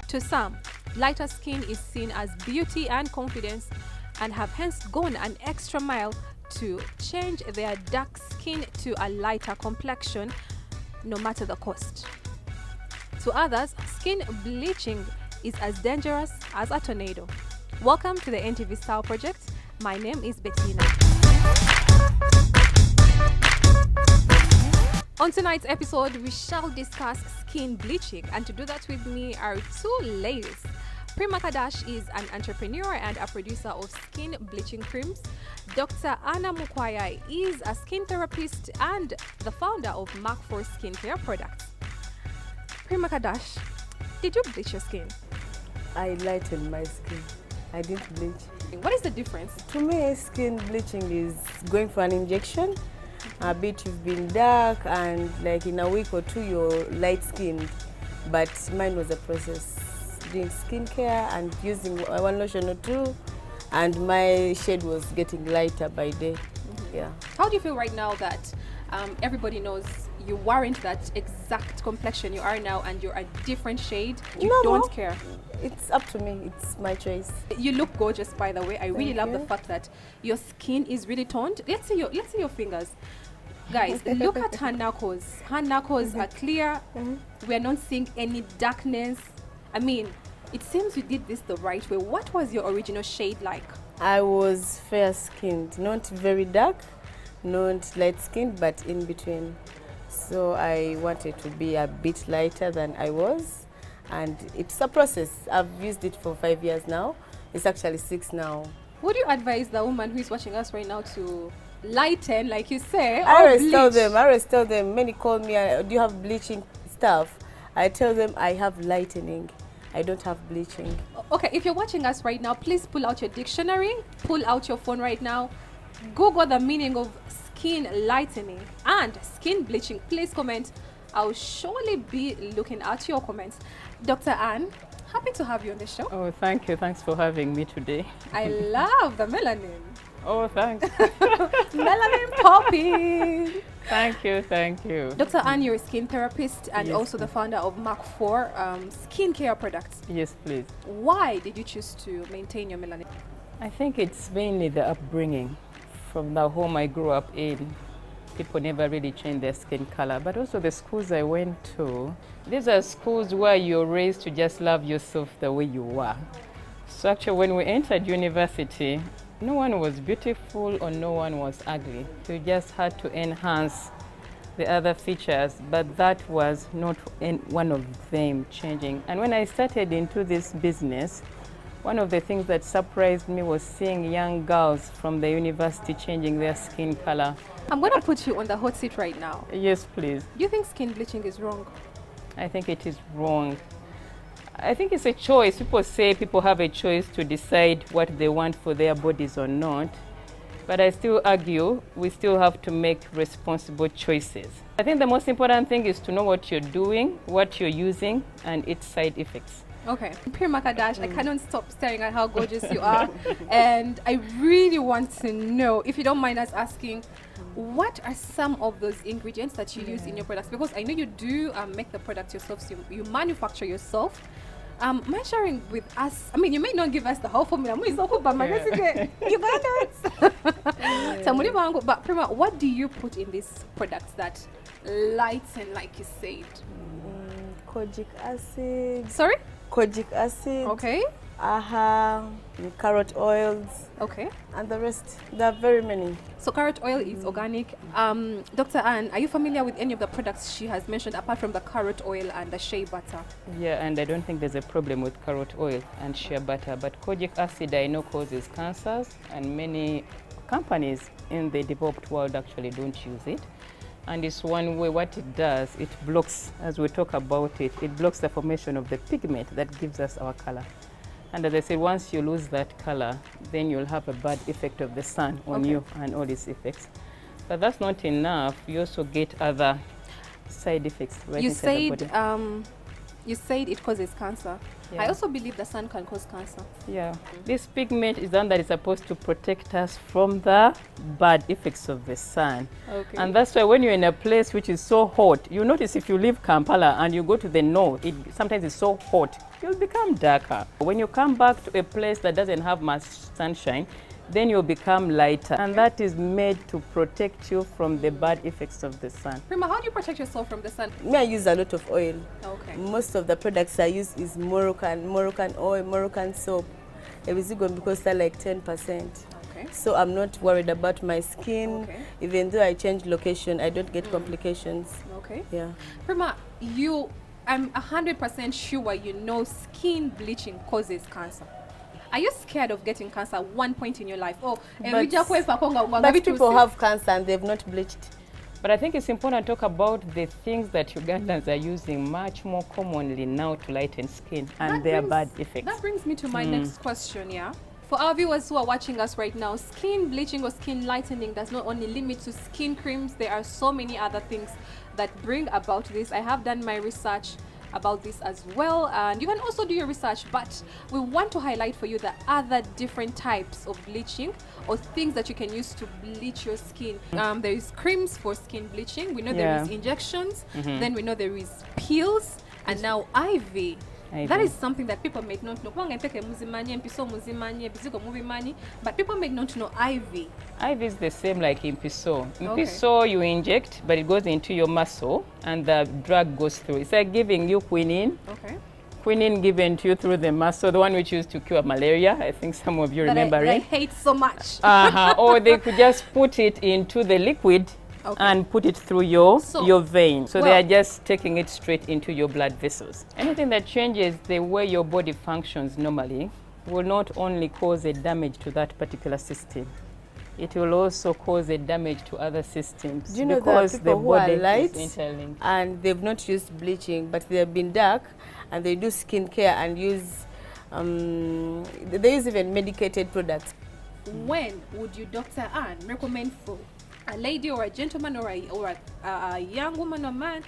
To some, lighter skin is seen as beauty and confidence, and have hence gone an extra mile to change their dark skin to a lighter complexion, no matter the cost. To others, skin bleaching is as dangerous as a tornado. Welcome to the NTV STYLE Project. My name is Bettina. On tonight's episode, we shall discuss skin bleaching, and to do that with me are two ladies. Prima Kadash is an entrepreneur and a producer of skin bleaching creams. Dr. Anna Mukwaya is a skin therapist and the founder of Mark 4 skincare products. Prima Kadash, did you bleach your skin? I lightened my skin. I didn't bleach. What is the difference? To me, skin bleaching is going for an injection. A bit you've been dark and like in a week or two you're light skinned. But mine was a process. Doing skincare and using one lotion or two, and my shade was getting lighter by day. Yeah. How do you feel right now that everybody knows you weren't that exact complexion you are now and you're a different shade? You don't care. It's up to me. It's my choice. You look gorgeous, by the way. I really love the you. fact that your skin is really toned. Let's see your fingers. Guys, look at her knuckles. Her knuckles are clear. We're not seeing any darkness. I mean, it seems you did this the right way. What was your original shade like? I was fair skinned, not very dark, not light skinned, but in between. So I wanted to be a bit lighter than I was, and it's a process. I've used it for 5 years now. It's actually 6 now. Would you advise the woman who is watching us right now to lighten, like you say, I or always bleach? tell them, many call me, do you have bleaching stuff? I tell them I have lightening. I don't have bleaching. Okay, if you're watching us right now, please pull out your dictionary, pull out your phone right now, Google the meaning of skin lightening and skin bleaching. Please comment. I'll surely be looking at your comments. Dr. Anne, happy to have you on the show. Oh, thank you. Thanks for having me today. I love the melanin. Oh, thanks. Melanin popping. Thank you. Thank you. Dr. Anne, you're a skin therapist and Yes, also the founder of Mark 4 skincare products. Yes, please. Why did you choose to maintain your melanin? I think it's mainly the upbringing from the home I grew up in. People never really change their skin color, but also the schools I went to. These are schools where you're raised to just love yourself the way you are. So actually when we entered university, no one was beautiful or no one was ugly. You just had to enhance the other features, but that was not one of them changing. And when I started into this business, one of the things that surprised me was seeing young girls from the university changing their skin color. I'm going to put you on the hot seat right now. Yes, please. Do you think skin bleaching is wrong? I think it is wrong. I think it's a choice. People say people have a choice to decide what they want for their bodies or not. But I still argue we still have to make responsible choices. I think the most important thing is to know what you're doing, what you're using, and its side effects. Okay. Prima Kadash, I cannot stop staring at how gorgeous you are. And I really want to know, if you don't mind us asking, what are some of those ingredients that you use in your products? Because I know you do make the product yourself, so you manufacture yourself. Mind sharing with us? I mean, you may not give us the whole formula, but Prima, what do you put in these products that lighten, like you said? Kojic acid. Sorry? Kojic acid. Okay. Carrot oils. Okay. And the rest. There are very many. So carrot oil is organic. Dr. Anne, are you familiar with any of the products she has mentioned apart from the carrot oil and the shea butter? Yeah, and I don't think there's a problem with carrot oil and shea butter, but kojic acid I know causes cancers, and many companies in the developed world actually don't use it. And it's one way. What it does, it blocks, as we talk about it, it blocks the formation of the pigment that gives us our color. And as I said, once you lose that color, then you'll have a bad effect of the sun on you and all its effects. But that's not enough. You also get other side effects right You inside the said body. you said it causes cancer. Yeah. I also believe the sun can cause cancer. Yeah, this pigment is one that is supposed to protect us from the bad effects of the sun. Okay. And that's why when you're in a place which is so hot, you notice if you leave Kampala and you go to the north, sometimes it's so hot, you'll become darker. When you come back to a place that doesn't have much sunshine, then you'll become lighter. And that is made to protect you from the bad effects of the sun. Prima, how do you protect yourself from the sun? Me, I use a lot of oil. Okay. Most of the products I use is Moroccan oil, Moroccan soap. It's going to cost like 10%. Okay. So I'm not worried about my skin. Okay. Even though I change location, I don't get complications. Okay. Yeah. Prima, I'm 100% sure you know skin bleaching causes cancer. Are you scared of getting cancer at one point in your life? Oh, But people have cancer and they've not bleached. But I think it's important to talk about the things that Ugandans are using much more commonly now to lighten skin and their bad effects. That brings me to my next question, yeah? For our viewers who are watching us right now, skin bleaching or skin lightening does not only limit to skin creams. There are so many other things that bring about this. I have done my research about this as well, and you can also do your research, but we want to highlight for you the other different types of bleaching or things that you can use to bleach your skin. There is creams for skin bleaching. We know there is injections, then we know there is peels, and now IV. That is something that people may not know. But people may not know IV. IV is the same like Impiso. Impiso you inject, but it goes into your muscle and the drug goes through. It's like giving you quinine. Okay. Quinine given to you through the muscle, the one which used to cure malaria. I think some of you remember it. I hate so much. Or they could just put it into the liquid and put it through your vein. So they are just taking it straight into your blood vessels. Anything that changes the way your body functions normally will not only cause a damage to that particular system, it will also cause a damage to other systems. Do you know because that people the who are body light is interlinked and they've not used bleaching, but they have been dark and they do skincare and use, they use even medicated products. When would you, Dr. Anne, recommend for a lady or a gentleman or a young woman or man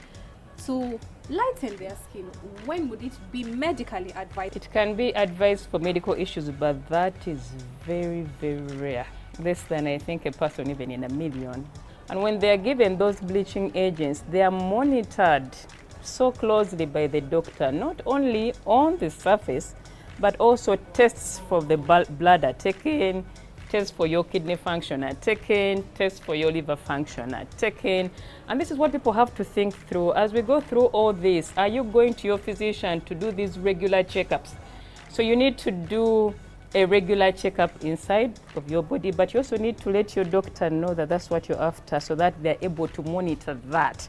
to lighten their skin? When would it be medically advised? It can be advised for medical issues, but that is very, very rare. Less than, I think, a person even in a million. And when they are given those bleaching agents, they are monitored so closely by the doctor, not only on the surface, but also tests for the blood are taken, tests for your kidney function are taken, tests for your liver function are taken. And this is what people have to think through. As we go through all this, are you going to your physician to do these regular checkups? So you need to do a regular checkup inside of your body, but you also need to let your doctor know that that's what you're after so that they're able to monitor that.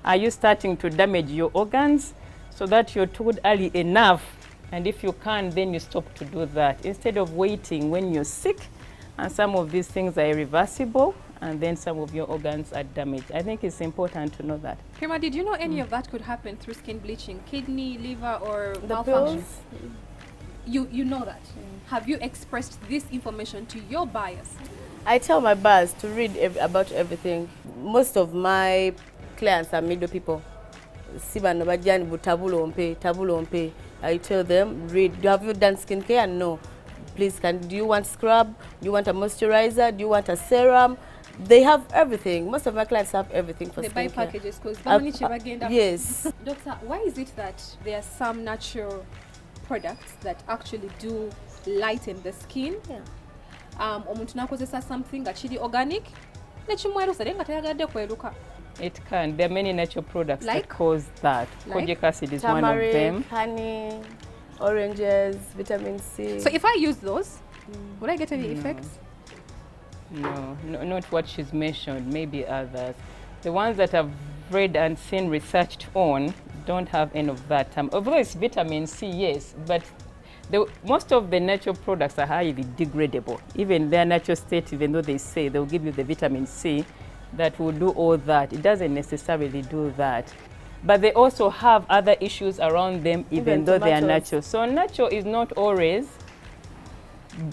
Are you starting to damage your organs so that you're told early enough? And if you can, then you stop to do that instead of waiting when you're sick. And some of these things are irreversible, and then some of your organs are damaged. I think it's important to know that. Prima, did you know any of that could happen through skin bleaching? Kidney, liver, or The malfunction? pills? You know that. Have you expressed this information to your buyers? I tell my buyers to read about everything. Most of my clients are middle people. I tell them, read. Have you done skincare? No. Please, do you want scrub? Do you want a moisturizer? Do you want a serum? They have everything. Most of my clients have everything for skincare. They buy packages because yes. Doctor, why is it that there are some natural products that actually do lighten the skin? Yeah. Omuntu nakozesa something actually organic. It can. There are many natural products Like? that cause that. Like? Kojic acid is one of Turmeric, them. honey, oranges, vitamin C. So if I use those, would I get any effects? No, not what she's mentioned, maybe others. The ones that I've read and seen researched on don't have any of that. Although it's vitamin C, yes, but most of the natural products are highly degradable. Even their natural state, even though they say they'll give you the vitamin C that will do all that, it doesn't necessarily do that. But they also have other issues around them, even though they are natural. So natural is not always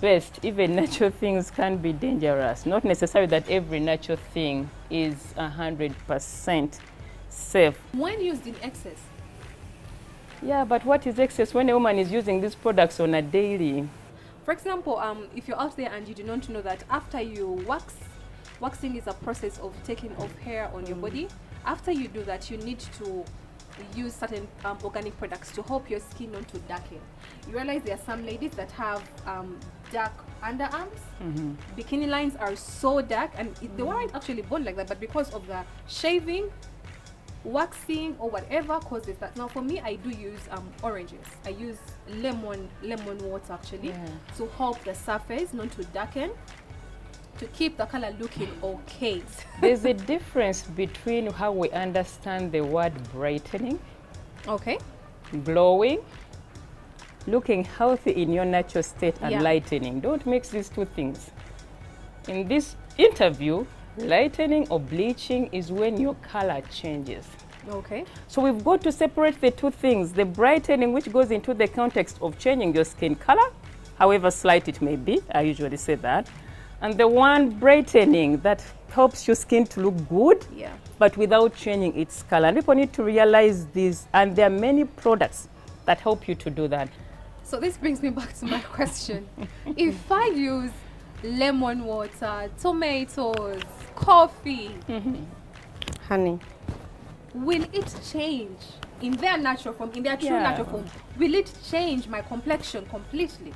best. Even natural things can be dangerous. Not necessarily that every natural thing is 100% safe. When used in excess? Yeah, but what is excess when a woman is using these products on a daily? For example, if you're out there and you do not know that after you waxing is a process of taking off hair on your body. After you do that, you need to use certain organic products to help your skin not to darken. You realize there are some ladies that have dark underarms. Bikini lines are so dark, and they weren't actually born like that, but because of the shaving, waxing, or whatever causes that. Now for me, I do use oranges. I use lemon water actually to help the surface not to darken, to keep the color looking okay. There's a difference between how we understand the word brightening, Okay. glowing, looking healthy in your natural state, and lightening. Don't mix these two things. In this interview, lightening or bleaching is when your color changes. Okay. So we've got to separate the two things. The brightening, which goes into the context of changing your skin color, however slight it may be, I usually say that. And the one brightening that helps your skin to look good, but without changing its color. And people need to realize this, and there are many products that help you to do that. So this brings me back to my question. If I use lemon water, tomatoes, coffee, Honey. will it change in their natural form, in their true natural form? Will it change my complexion completely?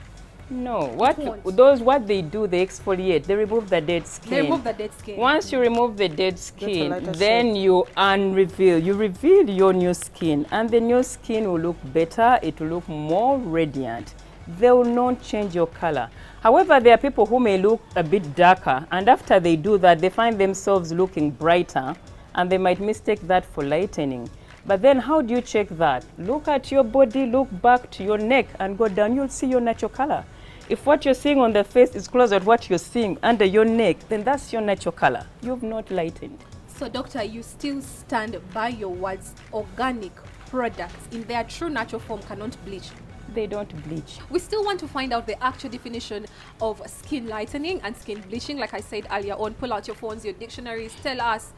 No, What they do, they exfoliate, they remove the dead skin. They remove the dead skin. Once you remove the dead skin, lighter then you unreveal, you reveal your new skin, and the new skin will look better, it will look more radiant. They will not change your color. However, there are people who may look a bit darker, and after they do that, they find themselves looking brighter, and they might mistake that for lightening. But then how do you check that? Look at your body, look back to your neck, and go down, you'll see your natural color. If what you're seeing on the face is closer to what you're seeing under your neck, then that's your natural color. You've not lightened. So doctor, you still stand by your words, organic products in their true natural form cannot bleach? They don't bleach. We still want to find out the actual definition of skin lightening and skin bleaching. Like I said earlier on, pull out your phones, your dictionaries, tell us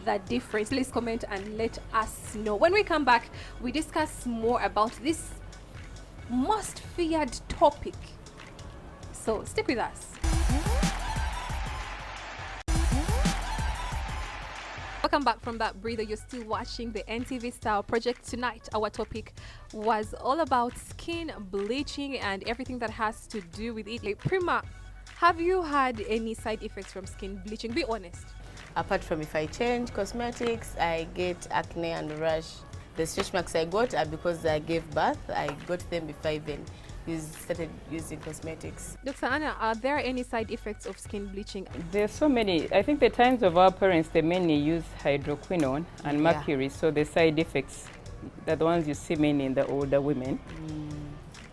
the difference. Please comment and let us know. When we come back, we discuss more about this most feared topic. So stick with us. Welcome back from that breather. You're still watching the NTV Style Project. Tonight, our topic was all about skin bleaching and everything that has to do with it. Like, Prima, have you had any side effects from skin bleaching? Be honest. Apart from if I change cosmetics, I get acne and rash. The stretch marks I got are because I gave birth. I got them before I even started using cosmetics. Dr. Anna, are there any side effects of skin bleaching? There's so many. I think the times of our parents, they mainly use hydroquinone and mercury. So the side effects, they're the ones you see mainly in the older women.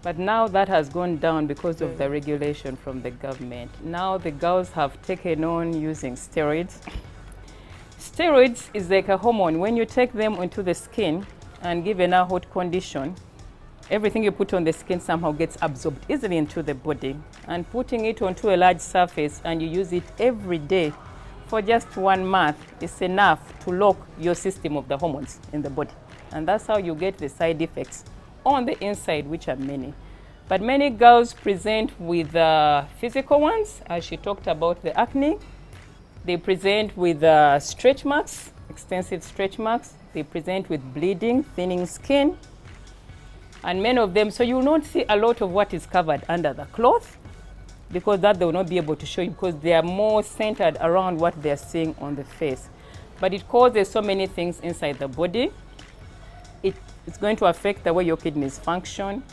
But now that has gone down because of the regulation from the government. Now the girls have taken on using steroids. Steroids is like a hormone. When you take them into the skin and given a hot condition, everything you put on the skin somehow gets absorbed easily into the body. And putting it onto a large surface and you use it every day for just 1 month is enough to lock your system of the hormones in the body. And that's how you get the side effects on the inside, which are many. But many girls present with physical ones, as she talked about the acne. They present with stretch marks, extensive stretch marks. They present with bleeding, thinning skin. And many of them, so you will not see a lot of what is covered under the cloth, because that they will not be able to show you, because they are more centered around what they are seeing on the face. But it causes so many things inside the body. It's going to affect the way your kidneys function,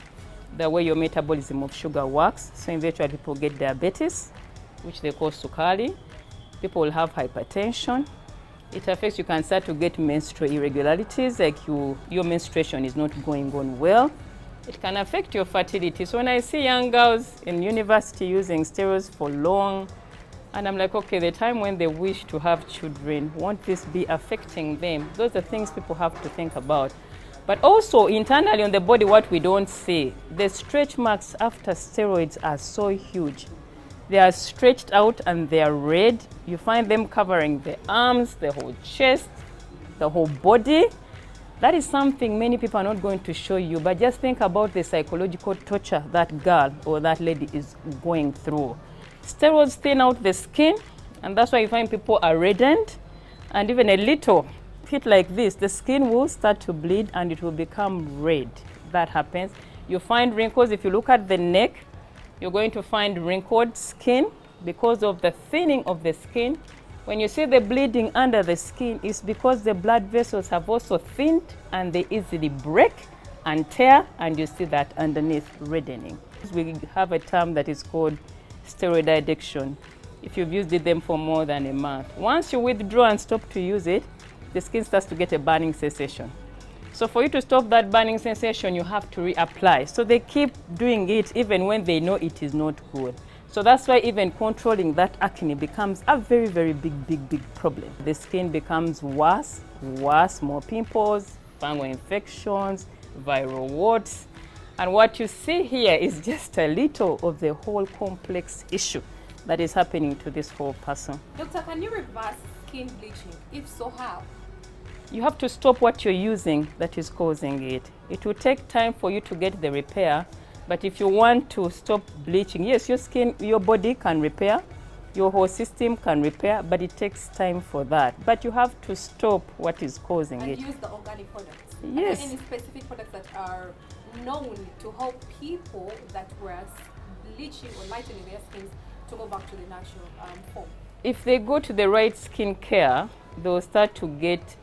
the way your metabolism of sugar works. So eventually people get diabetes, which they call sukari. People will have hypertension. It affects, you can start to get menstrual irregularities, like your menstruation is not going on well. It can affect your fertility. So when I see young girls in university using steroids for long, and I'm like, okay, the time when they wish to have children, won't this be affecting them? Those are things people have to think about. But also internally on the body, what we don't see, the stretch marks after steroids are so huge. They are stretched out and they are red. You find them covering the arms, the whole chest. the whole body. That is something many people are not going to show you, but just think about the psychological torture that girl or that lady is going through. Steroids thin out the skin, and that's why you find people are reddened, and even a little hit like this, the skin will start to bleed and it will become red. That happens. You find wrinkles. If you look at the neck, you're going to find wrinkled skin because of the thinning of the skin. When you see the bleeding under the skin, it's because the blood vessels have also thinned and they easily break and tear, and you see that underneath reddening. We have a term that is called steroid addiction. If you've used them for more than a month, once you withdraw and stop to use it, the skin starts to get a burning sensation. So for you to stop that burning sensation, you have to reapply. So they keep doing it even when they know it is not good. So that's why even controlling that acne becomes a very, very big problem. The skin becomes worse, more pimples, fungal infections, viral warts. And what you see here is just a little of the whole complex issue that is happening to this whole person. Doctor, can you reverse skin bleaching? If so, how? You have to stop what you're using that is causing it. It will take time for you to get the repair. But if you want to stop bleaching, yes, your skin, your body can repair, your whole system can repair, but it takes time for that. But you have to stop what is causing it. And use the organic products. Yes. Are there any specific products that are known to help people that were bleaching or lightening their skins to go back to the natural form? If they go to the right skin care, they'll start to get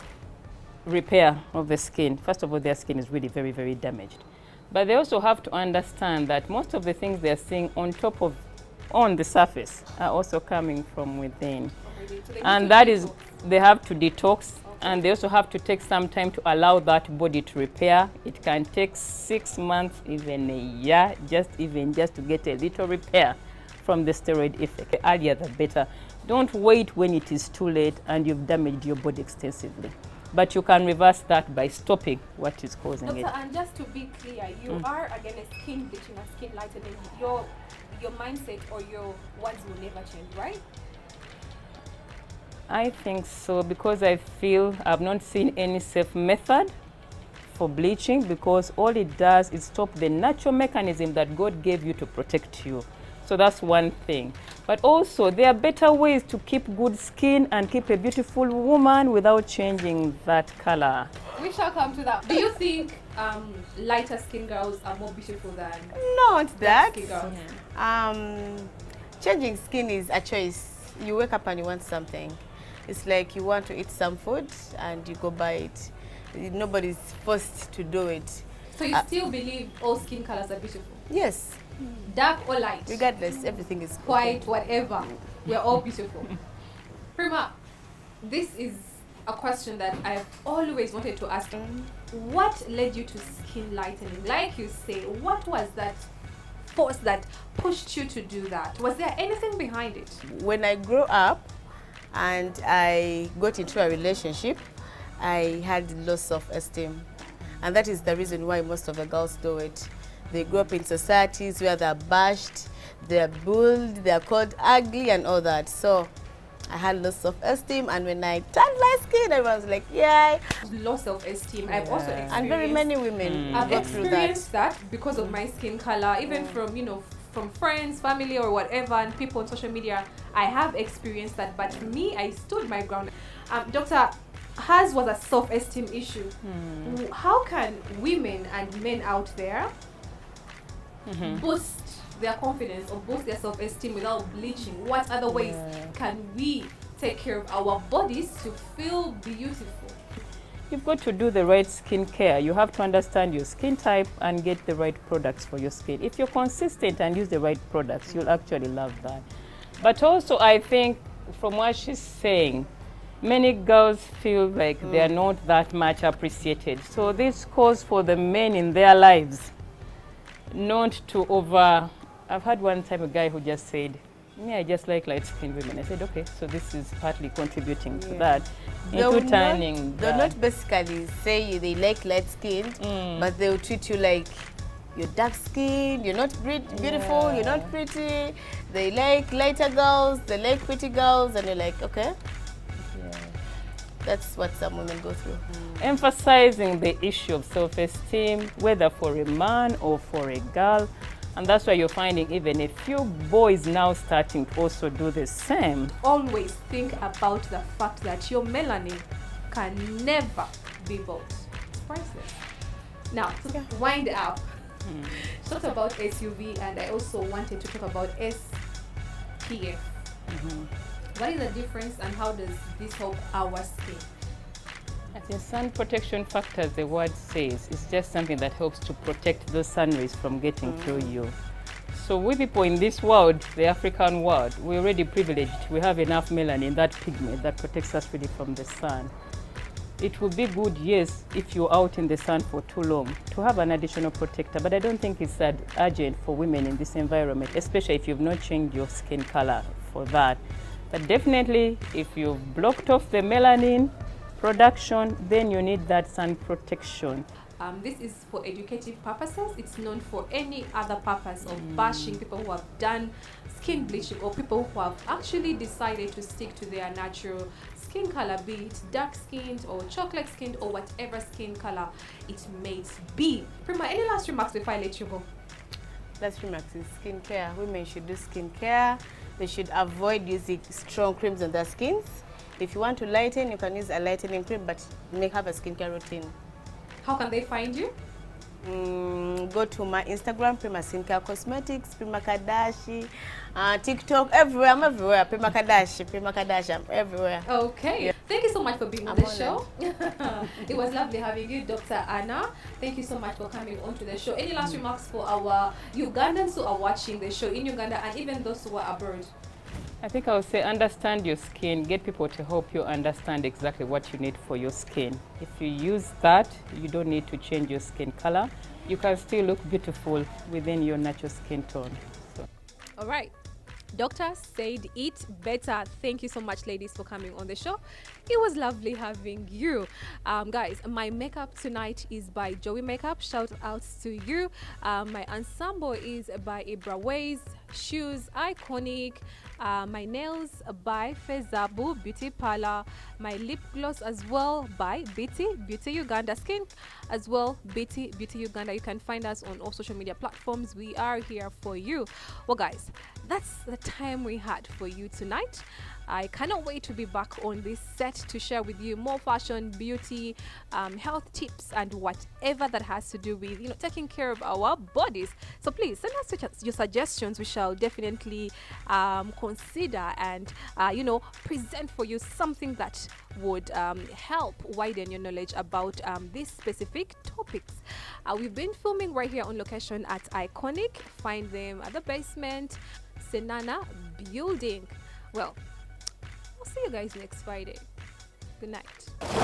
repair of the skin. First of all, their skin is really very, very damaged. But they also have to understand that most of the things they're seeing on the surface are also coming from within. Okay, so And that is, they have to detox, and they also have to take some time to allow that body to repair. It can take 6 months, even a year, just to get a little repair from the steroid effect. The earlier the better. Don't wait when it is too late and you've damaged your body extensively. But you can reverse that by stopping what is causing it. Doctor, and just to be clear, you are against skin bleaching and skin lightening. Your mindset or your words will never change, right? I think so, because I feel I've not seen any safe method for bleaching, because all it does is stop the natural mechanism that God gave you to protect you. So that's one thing. But also, there are better ways to keep good skin and keep a beautiful woman without changing that color. We shall come to that. Do you think lighter skin girls are more beautiful than Not that. skin girls? Changing skin is a choice. You wake up and you want something. It's like you want to eat some food and you go buy it. Nobody's forced to do it. So you still believe all skin colors are beautiful? Yes, Dark or light? regardless, everything is White, whatever. We're all beautiful. Prima, this is a question that I've always wanted to ask. What led you to skin lightening? Like you say, what was that force that pushed you to do that? Was there anything behind it? When I grew up and I got into a relationship, I had low self-esteem. And that is the reason why most of the girls do it. They grow up in societies where they're bashed, they're bullied, they're called ugly and all that. So I had low self-esteem, and when I turned light skin, I was like, yeah. Low self-esteem. I've also experienced. And very many women I've go through that. experienced that because of my skin color, even from, from friends, family or whatever, and people on social media. I have experienced that, but for me, I stood my ground. Doctor, hers was a self-esteem issue. How can women and men out there boost their confidence or boost their self-esteem without bleaching? What other ways can we take care of our bodies to feel beautiful? You've got to do the right skin care. You have to understand your skin type and get the right products for your skin. If you're consistent and use the right products, you'll actually love that. But also, I think from what she's saying, many girls feel like they're not that much appreciated. So this calls for the men in their lives not to I've had one time a guy who just said, me, I just like light-skinned women. I said, okay, so this is partly contributing to that. They'll not basically say they like light-skinned, but they'll treat you like you're dark-skinned, you're not beautiful, you're not pretty. They like lighter girls, they like pretty girls, and you're like, okay. That's what some women go through. Emphasizing the issue of self-esteem, whether for a man or for a girl. And that's why you're finding even a few boys now starting to also do the same. Always think about the fact that your melanin can never be bought. It's priceless. Now, to wind up, talked about SUV, and I also wanted to talk about SPF. What is the difference and how does this help our skin? I think sun protection factor, as the word says, is just something that helps to protect those sun rays from getting through you. So we people in this world, the African world, we're already privileged. We have enough melanin, that pigment that protects us really from the sun. It would be good, yes, if you're out in the sun for too long, to have an additional protector, but I don't think it's that urgent for women in this environment, especially if you've not changed your skin color for that. But definitely, if you've blocked off the melanin production, then you need that sun protection. This is for educative purposes. It's not for any other purpose of bashing people who have done skin bleaching or people who have actually decided to stick to their natural skin color, be it dark skinned or chocolate skinned or whatever skin color it may be. Prima, any last remarks before I let you go? Last remarks is skincare. Women should do skincare. They should avoid using strong creams on their skins. If you want to lighten, you can use a lightening cream, but have a skincare routine. How can they find you? Go to my Instagram, Prima Skincare Cosmetics, Prima Kadashi, TikTok, everywhere. I'm everywhere. Prima Kadashi, I'm everywhere. Okay. Yeah. Thank you so much for being on the show. It was lovely having you, Dr. Anna. Thank you so much for coming onto the show. Any last remarks for our Ugandans who are watching the show in Uganda and even those who are abroad? I think I would say understand your skin, get people to help you understand exactly what you need for your skin. If you use that, you don't need to change your skin color. You can still look beautiful within your natural skin tone. So. All right. Doctor said it better. Thank you so much, ladies, for coming on the show. It was lovely having you. Guys, my makeup tonight is by Joey Makeup. Shout outs to you. My ensemble is by Ibra Ways. Shoes, Iconic. My nails by Fezabu Beauty Parlor. My lip gloss as well by Beauty Uganda. Skin as well, Beauty Uganda. You can find us on all social media platforms. We are here for you. Well, guys, that's the time we had for you tonight. I cannot wait to be back on this set to share with you more fashion, beauty, health tips, and whatever that has to do with taking care of our bodies. So please send us your suggestions. We shall definitely consider and present for you something that would help widen your knowledge about these specific topics. We've been filming right here on location at Iconic. Find them at the basement, Senana building. Well, I'll see you guys next Friday. Good night.